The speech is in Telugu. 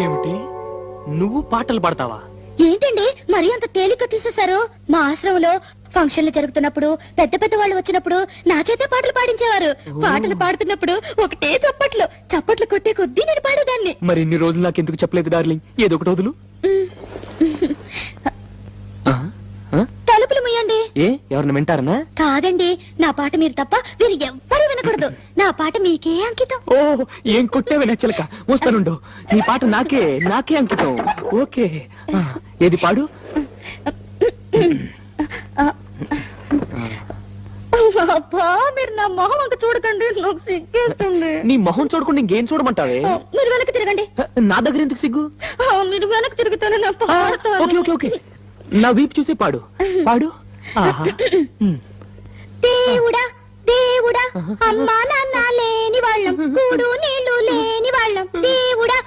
ఏమిటి, నువ్వు పాటలు పాడతావా? ఏంటండి మరీ అంత తేలిక తీసేశారు? మా ఆశ్రమంలో ఫంక్షన్లు జరుగుతున్నప్పుడు పెద్ద పెద్ద వాళ్ళు వచ్చినప్పుడు నా చేతే పాటలు పాడించేవారు. పాటలు పాడుతున్నప్పుడు ఒకటే చప్పట్లు చప్పట్లు కొట్టే కొద్దీ నేను పాడేదాన్ని. మరి ఇన్ని రోజులు నాకెందుకు చెప్పలేదు డార్లింగ్? ఏదో ఒకటి వదులు. తలుపులు ముయ్యండి. ఏ ఎవరిని వింటారనా? కాదండి, నా పాట మీరు తప్ప మీరు ఎవ్వరూ వినకూడదు. నా పాట మీకే అంకితం. ఓ ఏం కొట్టేవే నచ్చలక, వస్తానుండు. నీ పాట నాకే అంకితం. ఓకే, ఏది పాడు. అబ్బా, మీరు నా మొహం అంక చూడకండి, నాకు సిగ్గేస్తుంది. నీ మొహం చూడకుండా ఇంకేం చూడమంటావే? మీరు వెనక్కి తిరగండి. నా దగ్గర ఎందుకు సిగ్గు? మీరు వెనక్కి తిరుగుతాను, నా పాడతాను. ఓకే ఓకే ఓకే, నా వీపు చూసి పాడు పాడు. ఆహా. దేవుడా దేవుడా, అమ్మా నాన్న లేని వాళ్ళం, కూడు నీళ్లు లేని వాళ్ళం, దేవుడా